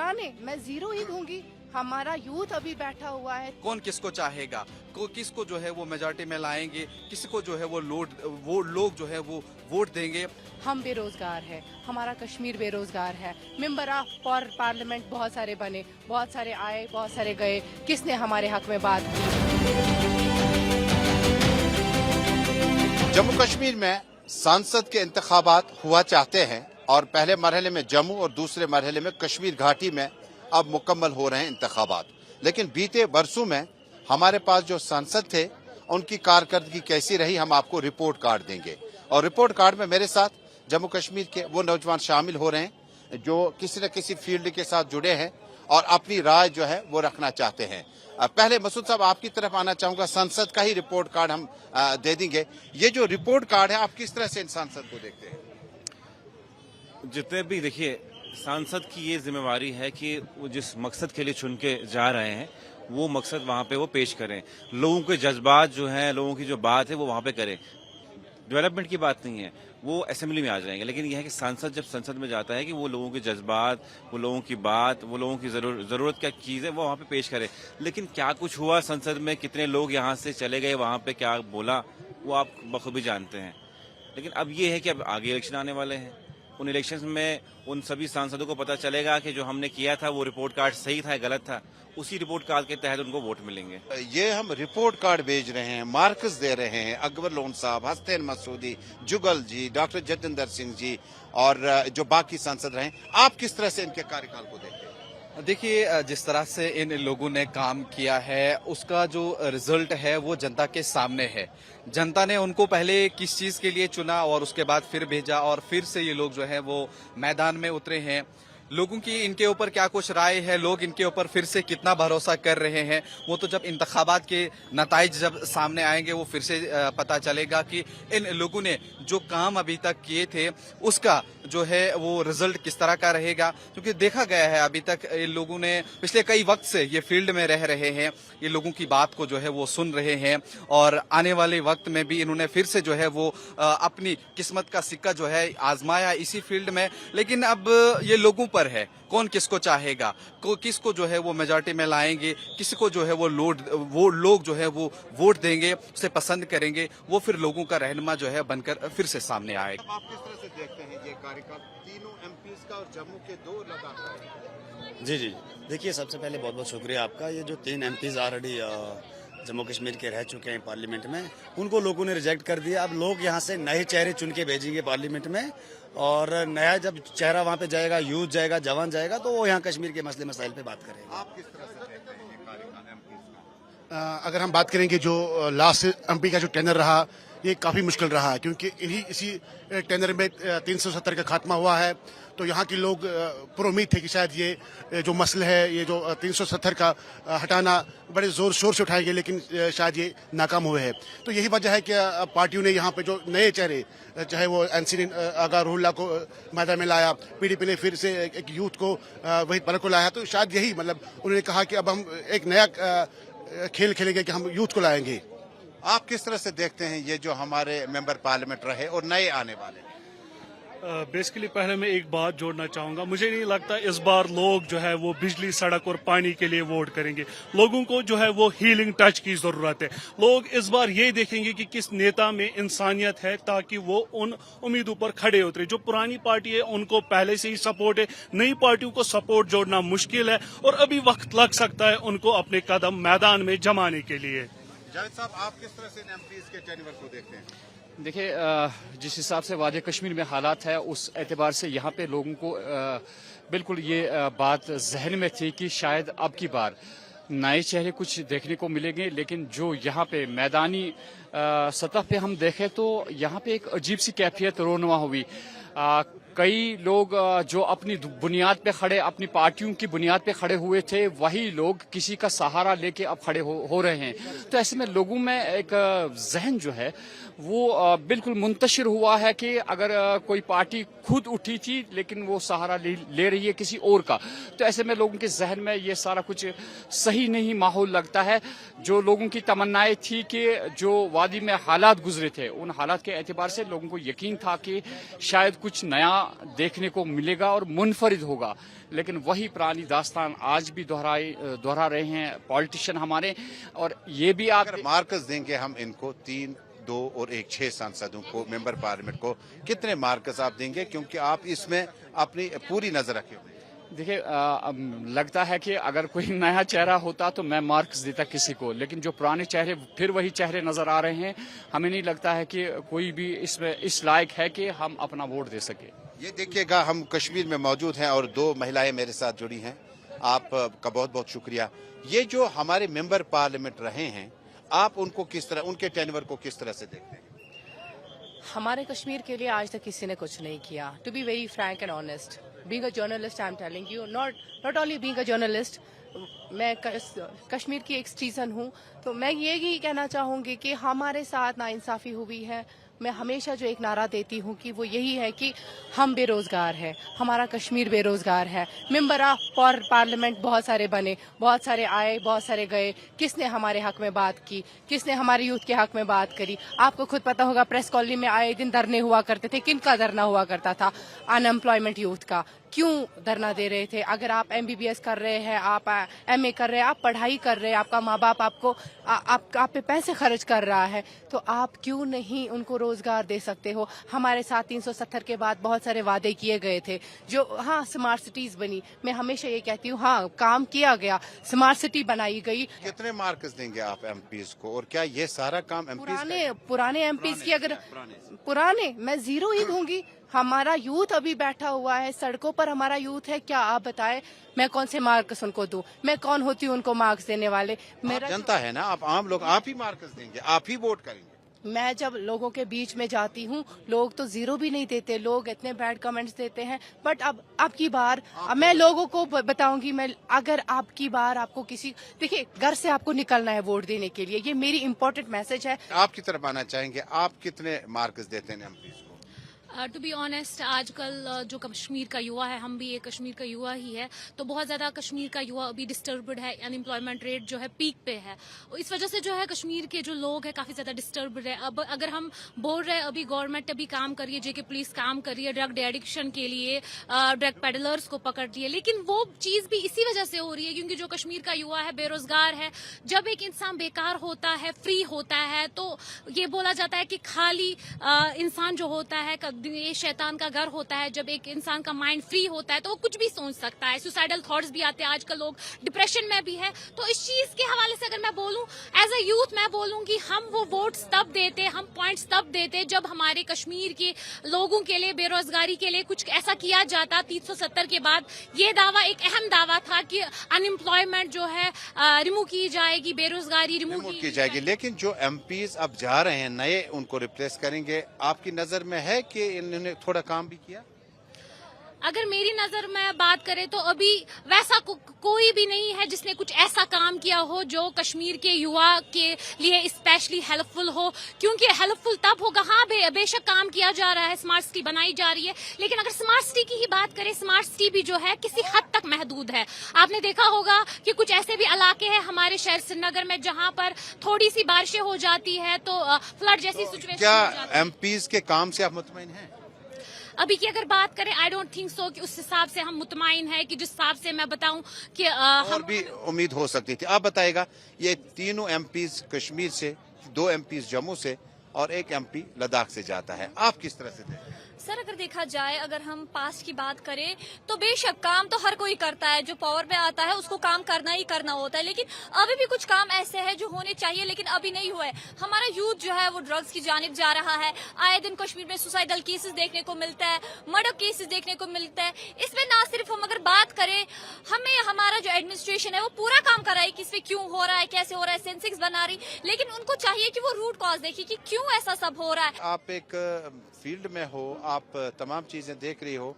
बढ़ाने, मैं जीरो ही दूंगी। हमारा यूथ अभी बैठा हुआ है। कौन किसको चाहेगा, किसको जो है वो मेजॉरिटी में लाएंगे, किसको जो है वो लोग जो है वो वोट देंगे। हम बेरोजगार है, हमारा कश्मीर बेरोजगार है। मेंबर ऑफ पार्लियामेंट बहुत सारे बने, बहुत सारे आए, बहुत सारे गए, किसने हमारे हक में बात की? जम्मू कश्मीर में सांसद के इंतखाबात हुआ चाहते हैं और पहले मरहले में जम्मू और दूसरे मरहले में कश्मीर घाटी में अब मुकम्मल हो रहे हैं इंतखाबात। लेकिन बीते वर्षों में हमारे पास जो सांसद थे उनकी कारकर्दगी कैसी रही, हम आपको रिपोर्ट कार्ड देंगे। और रिपोर्ट कार्ड में मेरे साथ जम्मू कश्मीर के वो नौजवान शामिल हो रहे हैं जो किसी न किसी फील्ड के साथ जुड़े हैं और अपनी राय जो है वो रखना चाहते हैं। पहले मसूद साहब आपकी तरफ आना चाहूंगा, संसद का ही रिपोर्ट कार्ड हम दे देंगे। ये जो रिपोर्ट कार्ड है, आप किस तरह से इन सांसद को देखते हैं? जितने भी देखिए, सांसद की ये जिम्मेवारी है कि वो जिस मकसद के लिए चुन के जा रहे हैं वो मकसद वहाँ पे वो पेश करें, लोगों के जज्बात जो हैं, लोगों की जो बात है वो वहाँ पे करें। डेवलपमेंट की बात नहीं है, वो असेंबली में आ जाएंगे, लेकिन यह है कि सांसद जब संसद में जाता है कि वो लोगों के जज्बात, वो लोगों की बात, वो लोगों की ज़रूरत क्या चीज़ है वो वहाँ पे पेश करे। लेकिन क्या कुछ हुआ संसद में, कितने लोग यहाँ से चले गए, वहाँ पे क्या बोला, वो आप बखूबी जानते हैं। लेकिन अब ये है कि अब आगे इलेक्शन आने वाले हैं, उन इलेक्शंस में उन सभी सांसदों को पता चलेगा कि जो हमने किया था वो रिपोर्ट कार्ड सही था या गलत था। उसी रिपोर्ट कार्ड के तहत उनको वोट मिलेंगे। ये हम रिपोर्ट कार्ड भेज रहे हैं, मार्क्स दे रहे हैं, अकबर लोन साहब, हसनैन मसूदी, जुगल जी, डॉक्टर जतिंदर सिंह जी और जो बाकी सांसद रहे, आप किस तरह से इनके कार्यकाल को देखते हैं? देखिए, जिस तरह से इन लोगों ने काम किया है उसका जो रिजल्ट है वो जनता के सामने है। जनता ने उनको पहले किस चीज के लिए चुना और उसके बाद फिर भेजा और फिर से ये लोग जो है वो मैदान में उतरे हैं। लोगों की इनके ऊपर क्या कुछ राय है, लोग इनके ऊपर फिर से कितना भरोसा कर रहे हैं, वो तो जब इंतखाबात के नताइज जब सामने आएंगे वो फिर से पता चलेगा कि इन लोगों ने जो काम अभी तक किए थे उसका जो है वो रिजल्ट किस तरह का रहेगा। क्योंकि देखा गया है अभी तक इन लोगों ने पिछले कई वक्त से ये फील्ड में रह रहे हैं, ये लोगों की बात को जो है वो सुन रहे हैं और आने वाले वक्त में भी इन्होंने फिर से जो है वो अपनी किस्मत का सिक्का जो है आजमाया इसी फील्ड में। लेकिन अब ये लोगों पर है, कौन किसको चाहेगा, किसको जो है वो मेजॉरिटी में लाएंगे, किसको जो है वो लोग जो है वो वोट देंगे, उसे पसंद करेंगे, वो फिर लोगों का रहनुमा जो है बनकर फिर से सामने आएगा। आप किस तरह से देखते हैं ये कार्यकाल तीनों एमपीज का और जम्मू के दो लगातार? जी, देखिए, सबसे पहले बहुत बहुत शुक्रिया आपका। ये जो 3 एमपीज ऑलरेडी जम्मू कश्मीर के रह चुके हैं पार्लियामेंट में, उनको लोगों ने रिजेक्ट कर दिया। अब लोग यहाँ से नए चेहरे चुन के भेजेंगे पार्लियामेंट में और नया जब चेहरा वहाँ पे जाएगा, यूथ जाएगा, जवान जाएगा, तो वो यहाँ कश्मीर के मसले मसाइल पे बात करेंगे। आप किस तरह से देखते हैं ये कार्यकाल एमपीज का? अगर हम बात करेंगे जो लास्ट एमपी का जो टेनर रहा ये काफ़ी मुश्किल रहा है क्योंकि इसी टेनर में 370 का खात्मा हुआ है। तो यहाँ के लोग पुरुम्मीद थे कि शायद ये जो मसला है, ये जो 370 का हटाना बड़े ज़ोर शोर से उठाएंगे, लेकिन शायद ये नाकाम हुए हैं। तो यही वजह है कि पार्टियों ने यहाँ पे जो नए चेहरे, चाहे वो एनसी ने आगा रुल्ला को मैदान में लाया, पीडीपी ने फिर से एक यूथ को वही पलक को लाया, तो शायद यही मतलब उन्होंने कहा कि अब हम एक नया खेल खेलेंगे कि हम यूथ को लाएंगे। आप किस तरह से देखते हैं ये जो हमारे मेंबर पार्लियामेंट रहे और नए आने वाले? बेसिकली पहले मैं एक बात जोड़ना चाहूंगा, मुझे नहीं लगता इस बार लोग जो है वो बिजली, सड़क और पानी के लिए वोट करेंगे। लोगों को जो है वो हीलिंग टच की जरूरत है। लोग इस बार ये देखेंगे कि किस नेता में इंसानियत है ताकि वो उन उम्मीदों पर खड़े उतरे। जो पुरानी पार्टी है उनको पहले से ही सपोर्ट है, नई पार्टियों को सपोर्ट जोड़ना मुश्किल है और अभी वक्त लग सकता है उनको अपने कदम मैदान में जमाने के लिए। जावेद साहब, आप किस तरह से एमपीज के टेन्योर को देखते हैं? देखिए, जिस हिसाब से वादी कश्मीर में हालात है उस एतबार से यहाँ पे लोगों को बिल्कुल ये बात जहन में थी कि शायद अब की बार नए चेहरे कुछ देखने को मिलेंगे। लेकिन जो यहाँ पे मैदानी सतह पे हम देखें तो यहाँ पे एक अजीब सी कैफियत रोनुमा हुई। कई लोग जो अपनी बुनियाद पे खड़े, अपनी पार्टियों की बुनियाद पे खड़े हुए थे, वही लोग किसी का सहारा लेके अब खड़े हो रहे हैं। तो ऐसे में लोगों में एक जहन जो है वो बिल्कुल मुंतशिर हुआ है कि अगर कोई पार्टी खुद उठी थी लेकिन वो सहारा ले रही है किसी और का, तो ऐसे में लोगों के जहन में ये सारा कुछ सही नहीं माहौल लगता है। जो लोगों की तमन्नाएं थी कि जो वादी में हालात गुजरे थे, उन हालात के एतबार से लोगों को यकीन था कि शायद कुछ नया देखने को मिलेगा और मुनफरिद होगा, लेकिन वही पुरानी दास्तान आज भी दोहरा रहे हैं पॉलिटिशियन हमारे। और ये भी आप अगर मार्क्स देंगे हम इनको 3, 2 और 1 6 सांसदों को, मेंबर पार्लियामेंट को, कितने मार्क्स आप देंगे? क्योंकि आप इसमें अपनी पूरी नजर रखे हुए हैं। देखिए, लगता है कि अगर कोई नया चेहरा होता तो मैं मार्क्स देता किसी को, लेकिन जो पुराने चेहरे फिर वही चेहरे नजर आ रहे हैं, हमें नहीं लगता है कि कोई भी इसमें इस लायक है कि हम अपना वोट दे सके। ये देखिएगा, हम कश्मीर में मौजूद हैं और 2 महिलाएं मेरे साथ जुड़ी हैं। आपका बहुत बहुत शुक्रिया। ये जो हमारे मेंबर पार्लियामेंट रहे हैं, आप उनको किस तरह, उनके टेन्योर को किस तरह से देखते हैं? हमारे कश्मीर के लिए आज तक किसी ने कुछ नहीं किया। To be very frank and honest, being a journalist, I am telling you, not only being a journalist, मैं कश्मीर की एक सिटीजन हूँ, तो मैं यही कहना चाहूँगी कि हमारे साथ नाइंसाफ़ी हुई है। मैं हमेशा जो एक नारा देती हूँ कि वो यही है कि हम बेरोज़गार हैं, हमारा कश्मीर बेरोज़गार है। मेंबर ऑफ पार्लियामेंट बहुत सारे बने, बहुत सारे आए, बहुत सारे गए, किसने हमारे हक में बात की, किसने हमारे यूथ के हक में बात करी? आपको खुद पता होगा, प्रेस कॉलोनी में आए दिन धरने हुआ करते थे। किनका धरना हुआ करता था? अनएम्प्लॉयमेंट यूथ का। क्यों धरना दे रहे थे? अगर आप MBBS कर रहे हैं, आप MA कर रहे हैं, आप पढ़ाई कर रहे हैं, आपका माँ बाप आपको आप पे पैसे खर्च कर रहा है, तो आप क्यों नहीं उनको रोजगार दे सकते हो? हमारे साथ 370 के बाद बहुत सारे वादे किए गए थे, जो हाँ स्मार्ट सिटीज बनी। मैं हमेशा ये कहती हूँ, हाँ काम किया गया, स्मार्ट सिटी बनाई गई। कितने मार्क्स देंगे आप MPs को, और क्या ये सारा काम MPs पुराने MPs की अगर पुराने, मैं 0 ही दूंगी। हमारा यूथ अभी बैठा हुआ है सड़कों पर, हमारा यूथ है, क्या आप बताएं मैं कौन से मार्क्स उनको दूं? मैं कौन होती हूं उनको मार्क्स देने वाले? मेरा जनता है ना, आप आम लोग, आप ही मार्क्स देंगे, आप ही वोट करेंगे। मैं जब लोगों के बीच में जाती हूँ, लोग तो 0 भी नहीं देते, लोग इतने बैड कमेंट्स देते हैं। बट अब की बार मैं लोगों को बताऊंगी, मैं अगर अब की बार आपको किसी, देखिए घर से आपको निकलना है वोट देने के लिए, ये मेरी इंपॉर्टेंट मैसेज है। आपकी तरफ आना चाहेंगे, आप कितने मार्क्स देते हैं MPs को? टू बी ऑनेस्ट, आजकल जो कश्मीर का युवा है, हम भी एक कश्मीर का युवा ही है, तो बहुत ज़्यादा कश्मीर का युवा अभी डिस्टर्ब्ड है। अनएम्प्लॉयमेंट रेट जो है पीक पे है, इस वजह से जो है कश्मीर के जो लोग हैं काफ़ी ज़्यादा डिस्टर्ब्ड है। अब अगर हम बोल रहे हैं अभी गवर्नमेंट अभी काम कर रही है, जेके पुलिस काम कर रही है ड्रग एडिक्शन के लिए, ड्रग पेडलर्स को पकड़ रही है, लेकिन वो चीज़ भी इसी वजह से हो रही है क्योंकि जो कश्मीर का युवा है बेरोजगार है। जब एक इंसान बेकार होता है, फ्री होता है, तो ये बोला जाता है कि खाली इंसान जो होता है ये शैतान का घर होता है। जब एक इंसान का माइंड फ्री होता है तो वो कुछ भी सोच सकता है, सुसाइडल थॉट्स भी आते हैं, आजकल लोग डिप्रेशन में भी है। तो इस चीज के हवाले से अगर मैं बोलूं एज अ यूथ, मैं बोलूंगी हम वो वोट्स तब देते, हम पॉइंट्स तब देते जब हमारे कश्मीर के लोगों के लिए, बेरोजगारी के लिए कुछ ऐसा किया जाता। 370 के बाद ये दावा एक अहम दावा था कि अनएम्प्लॉयमेंट जो है रिमूव की जाएगी, बेरोजगारी रिमूव की जाएगी, लेकिन जो MPs अब जा रहे हैं नए, उनको रिप्लेस करेंगे, आपकी नजर में है कि इन्होंने थोड़ा काम भी किया? अगर मेरी नजर में बात करें तो अभी वैसा कोई भी नहीं है जिसने कुछ ऐसा काम किया हो जो कश्मीर के युवा के लिए स्पेशली हेल्पफुल हो, क्योंकि हेल्पफुल तब होगा, हाँ बेशक काम किया जा रहा है, स्मार्ट सिटी बनाई जा रही है, लेकिन अगर स्मार्ट सिटी की ही बात करें, स्मार्ट सिटी भी जो है किसी हद तक महदूद है। आपने देखा होगा कि कुछ ऐसे भी इलाके हैं हमारे शहर श्रीनगर में जहां पर थोड़ी सी बारिशें हो जाती है तो फ्लड जैसी सिचुएशन क्या हो जाती है। MPs के काम से आप मुतमईन हैं? अभी की अगर बात करें, आई डोंट थिंक सो कि उस हिसाब से हम मुतमाइन है कि जिस हिसाब से मैं बताऊं कि और भी उम्मीद हो सकती थी। आप बताएगा, ये तीनों MPs कश्मीर से, 2 MPs जम्मू से और 1 MP लद्दाख से जाता है, आप किस तरह से देखते हैं? सर अगर देखा जाए, अगर हम पास्ट की बात करें तो बेशक काम तो हर कोई करता है, जो पावर में आता है उसको काम करना ही करना होता है, लेकिन अभी भी कुछ काम ऐसे हैं जो होने चाहिए लेकिन अभी नहीं हुए। हमारा यूथ जो है वो ड्रग्स की जानिब जा रहा है। आए दिन कश्मीर में सुसाइडल केसेस देखने को मिलता है, मर्डर केसेस देखने को मिलता है। इसमें ना सिर्फ हम अगर बात करें, हमें हमारा जो एडमिनिस्ट्रेशन है वो पूरा काम कर रहा है कि इसमें क्यों हो रहा है, कैसे हो रहा है, सेंसिक्स बना रही, लेकिन उनको चाहिए कि वो रूट कॉज देखिए कि क्यों ऐसा सब हो रहा है। आप एक फील्ड में हो, आप तमाम चीजें देख रही हो,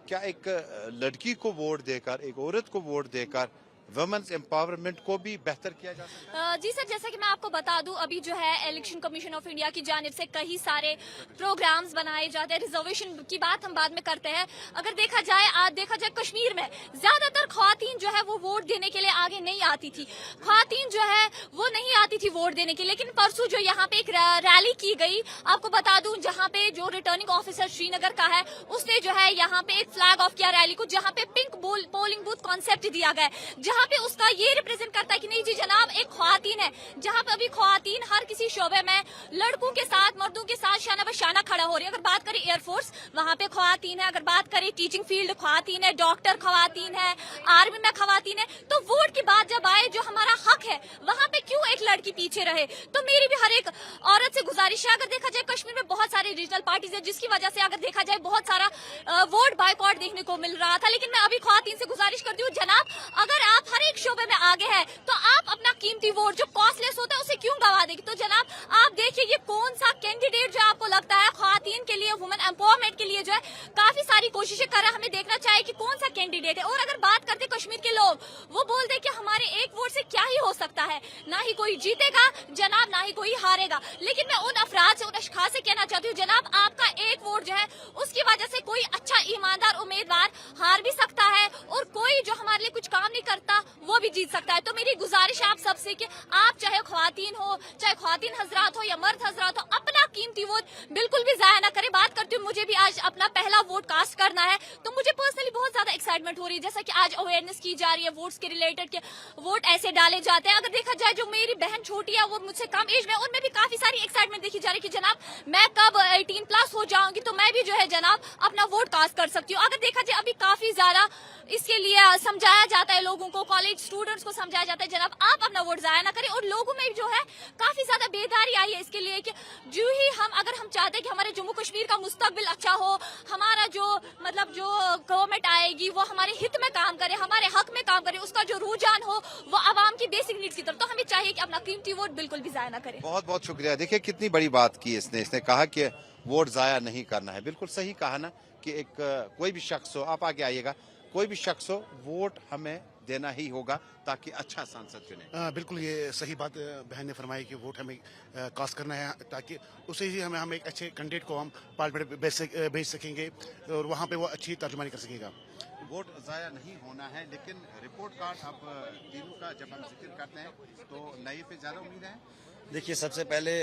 क्या एक लड़की को वोट देकर, एक औरत को वोट देकर वुमेन्स एम्पावरमेंट को भी बेहतर किया जा सकता है? जी सर, जैसा कि मैं आपको बता दूं, अभी जो है इलेक्शन कमीशन ऑफ इंडिया की जानिब से कई सारे प्रोग्राम्स बनाए जाते हैं। रिजर्वेशन की बात हम बाद में करते हैं। अगर देखा जाए, आज देखा जाए कश्मीर में ज्यादातर ख्वातीन जो है वो वोट देने के लिए आगे नहीं आती थी। ख्वातीन जो है वो नहीं आती थी वोट देने के लिए। लेकिन परसों जो यहाँ पे एक रैली की गई, आपको बता दूं, जहाँ पे जो रिटर्निंग ऑफिसर श्रीनगर का है उसने जो है यहाँ पे एक फ्लैग ऑफ किया रैली को, जहाँ पे पिंक पोलिंग बूथ कॉन्सेप्ट दिया गया है, जहाँ पे उसका ये रिप्रेजेंट करता है कि नहीं जी जनाब, एक ख्वातीन है। जहाँ पे अभी ख्वातीन हर किसी शोबे में लड़कों के साथ, मर्दों के साथ शाना बशाना खड़ा हो रही है। अगर बात करें एयरफोर्स, वहाँ पे ख्वातीन है। अगर बात करें टीचिंग फील्ड, ख्वातीन है। डॉक्टर ख्वातीन है, आर्मी में ख्वातीन है। तो वोट की बात जब आए, जो हमारा हक है, वहाँ पे क्यों एक लड़की पीछे रहे? तो मेरी भी हर एक औरत से गुजारिश है, अगर देखा जाए कश्मीर में बहुत सारे रीजनल पार्टीज है, जिसकी वजह से अगर देखा जाए बहुत सारा वोट बायकॉट देखने को मिल रहा था। लेकिन मैं अभी ख्वातीन से गुजारिश करती हूँ, जनाब अगर आप हर एक शोबे में आगे है तो आप अपना कीमती वोट जो कॉस्टलेस होता है उसे क्यों गवा देगी? तो जनाब आप देखिए, ये कौन सा कैंडिडेट जो आपको लगता है ख्वातीन के लिए, वुमेन एम्पावरमेंट के लिए जो है काफी सारी कोशिशें कर रहा है। हमें देखना चाहिए कि कौन सा कैंडिडेट है। और अगर बात करते कश्मीर के लोग, वो बोलते कि हमारे एक वोट से क्या ही हो सकता है, ना ही कोई जीतेगा जनाब, ना ही कोई हारेगा। लेकिन मैं उन अफराद से, उन अशखास से कहना चाहती हूँ, जनाब आपका एक वोट जो है उसकी वजह से कोई अच्छा ईमानदार उम्मीदवार हार भी सकता है, और कोई जो हमारे लिए कुछ काम नहीं करता वो भी जीत सकता है। तो मेरी गुजारिश है आप सबसे कि आप चाहे ख्वातीन हो, चाहे ख्वातीन हजरात हो या मर्द हजरात हो, अपना कीमती वोट बिल्कुल भी जाया ना करें। बात करती हूँ, मुझे भी आज अपना पहला वोट कास्ट करना है, तो मुझे पर्सनली बहुत ज्यादा एक्साइटमेंट हो रही है। जैसा कि आज अवेयरनेस की जा रही है वोट्स के रिलेटेड, के वोट ऐसे डाले जाते हैं। अगर देखा जाए, जो मेरी बहन छोटी है, वो मुझसे कम एज में, उनमें भी काफी सारी एक्साइटमेंट देखी जा रही है कि जनाब मैं कब 18+ हो जाऊंगी तो मैं भी जो है जनाब अपना वोट कास्ट कर सकती हूँ। अगर देखा जाए, अभी काफी ज्यादा इसके लिए समझाया जाता है लोगों को, कॉलेज स्टूडेंट्स को समझाया जाता है जनाब आप अपना वोट जाया ना करें। और लोगों में जो है काफी ज्यादा बेदारी आई है इसके लिए कि जो ही अगर हम चाहते हैं कि हमारे जम्मू कश्मीर का मुस्तकबिल अच्छा हो, हमारा जो जो गवर्नमेंट आएगी वो हमारे हित में काम करे, हमारे हक में काम करे, उसका जो रुझान हो वो आवाम की बेसिक नीड्स की तरफ, तो हमें चाहिए कि अपना कीमती वोट बिल्कुल भी जाया ना करें। बहुत बहुत शुक्रिया। देखिए कितनी बड़ी बात की इसने कहा कि वोट जाया नहीं करना है। बिल्कुल सही कहा ना कि एक कोई भी शख्स हो, आप आगे आइएगा, कोई भी शख्स हो, वोट हमें देना ही होगा ताकि अच्छा सांसद चुने। बिल्कुल ये सही बात बहन ने फरमाई कि वोट हमें कास्ट करना है, ताकि उसे ही हम एक अच्छे कैंडिडेट को हम पार्लियामेंट में भेज सकेंगे और वहाँ पे वो अच्छी तर्जुमानी कर सकेगा। वोट जाया नहीं होना है, लेकिन रिपोर्ट कार्ड अब तीनों का जब हम जिक्र करते हैं तो नए पे ज्यादा उम्मीद है। देखिए, सबसे पहले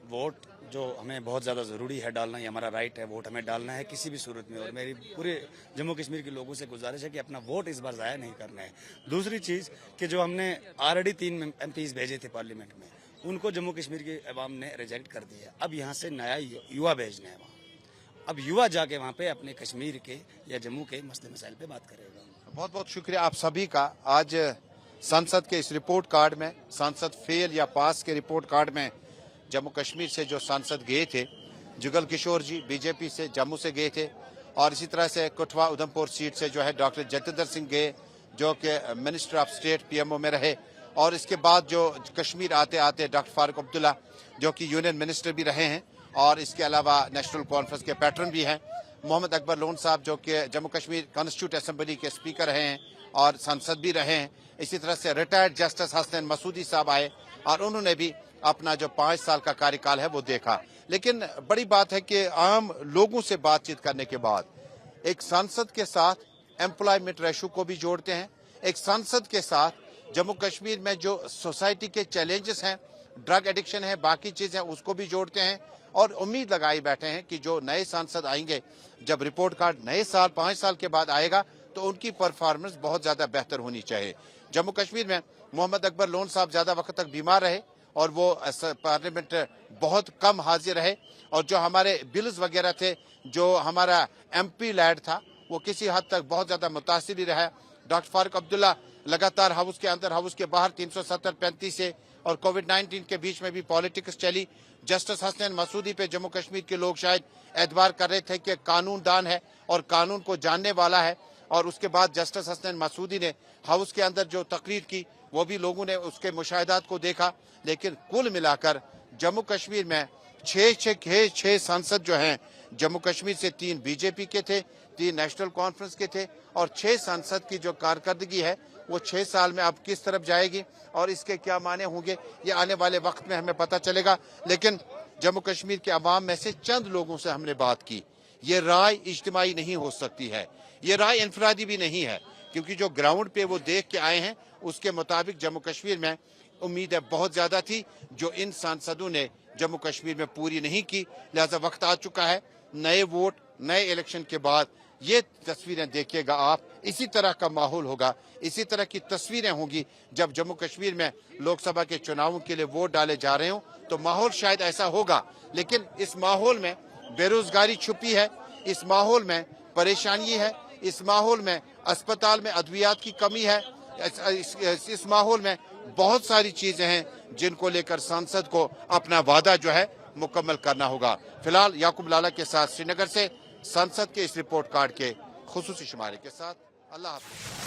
वोट जो हमें बहुत ज़्यादा ज़रूरी है डालना, ये हमारा राइट है, वोट हमें डालना है किसी भी सूरत में। और मेरी पूरे जम्मू कश्मीर के लोगों से गुजारिश है कि अपना वोट इस बार ज़ाया नहीं करना है। दूसरी चीज़ कि जो हमने ऑलरेडी 3 MPs भेजे थे पार्लियामेंट में, उनको जम्मू कश्मीर के अवाम ने रिजेक्ट कर दिया। अब यहाँ से नया युवा भेजना है वहाँ। अब युवा जाके वहाँ पे अपने कश्मीर के या जम्मू के मसले मसाइल पे बात करेगा। बहुत बहुत शुक्रिया आप सभी का। आज संसद के इस रिपोर्ट कार्ड में, सांसद फेल या पास के रिपोर्ट कार्ड में, जम्मू कश्मीर से जो सांसद गए थे, जुगल किशोर जी बीजेपी से जम्मू से गए थे, और इसी तरह से कठुआ उधमपुर सीट से जो है डॉक्टर जतेंद्र सिंह गए, जो कि मिनिस्टर ऑफ स्टेट PMO में रहे। और इसके बाद जो कश्मीर आते आते डॉक्टर फारूक अब्दुल्ला, जो कि यूनियन मिनिस्टर भी रहे हैं, और इसके अलावा नेशनल कॉन्फ्रेंस के पैटर्न भी हैं। मोहम्मद अकबर लोन साहब, जो कि जम्मू कश्मीर कॉन्स्टिट्यूट असेंबली के स्पीकर रहे हैं और सांसद भी रहे हैं। इसी तरह से रिटायर्ड जस्टिस हसन मसूदी साहब आए और उन्होंने भी अपना जो 5 साल का कार्यकाल है वो देखा। लेकिन बड़ी बात है कि आम लोगों से बातचीत करने के बाद एक सांसद के साथ एम्प्लॉयमेंट रेशो को भी जोड़ते हैं, एक सांसद के साथ जम्मू कश्मीर में जो सोसाइटी के चैलेंजेस हैं, ड्रग एडिक्शन है, बाकी चीजें, उसको भी जोड़ते हैं। और उम्मीद लगाई बैठे हैं कि जो नए सांसद आएंगे, जब रिपोर्ट कार्ड नए साल 5 साल के बाद आएगा तो उनकी परफॉर्मेंस बहुत ज्यादा बेहतर होनी चाहिए। जम्मू कश्मीर में मोहम्मद अकबर लोन साहब ज्यादा वक्त तक बीमार रहे और वो पार्लियामेंट बहुत कम हाजिर रहे, और जो हमारे बिल्स वगैरह थे, जो हमारा MP लैड था, वो किसी हद तक बहुत ज्यादा मुतासिर ही रहा। डॉक्टर फारूक अब्दुल्ला लगातार हाउस के अंदर, हाउस के बाहर 370-35 से और कोविड-19 के बीच में भी पॉलिटिक्स चली। जस्टिस हसन मसूदी पे जम्मू कश्मीर के लोग शायद एतबार कर रहे थे कि कानून दान है और कानून को जानने वाला है, और उसके बाद जस्टिस हसन मसूदी ने हाउस के अंदर जो तकरीर की, वो भी लोगों ने उसके मुशाहिदात को देखा। लेकिन कुल मिलाकर जम्मू कश्मीर में छह सांसद जो हैं जम्मू कश्मीर से 3 बीजेपी के थे, 3 नेशनल कॉन्फ्रेंस के थे और 6 सांसद की जो कारकर्दगी है वो 6 साल में अब किस तरफ जाएगी और इसके क्या माने होंगे ये आने वाले वक्त में हमें पता चलेगा। लेकिन जम्मू कश्मीर के अवाम में से चंद लोगों से हमने बात की, ये राय इज्तिमाई नहीं हो सकती है, ये राय इनफरादी भी नहीं है, क्योंकि जो ग्राउंड पे वो देख के आए हैं उसके मुताबिक जम्मू कश्मीर में उम्मीदें बहुत ज्यादा थी जो इन सांसदों ने जम्मू कश्मीर में पूरी नहीं की। लिहाजा वक्त आ चुका है, नए वोट नए इलेक्शन के बाद ये तस्वीरें देखिएगा आप, इसी तरह का माहौल होगा, इसी तरह की तस्वीरें होंगी जब जम्मू कश्मीर में लोकसभा के चुनावों के लिए वोट डाले जा रहे हों तो माहौल शायद ऐसा होगा। लेकिन इस माहौल में बेरोजगारी छुपी है, इस माहौल में परेशानी है, इस माहौल में अस्पताल में अद्वियात की कमी है, इस माहौल में बहुत सारी चीजें हैं जिनको लेकर सांसद को अपना वादा जो है मुकम्मल करना होगा। फिलहाल याकूब लाला के साथ श्रीनगर से सांसद के इस रिपोर्ट कार्ड के खुसूसी शुमारे के साथ अल्लाह हाफ़िज़।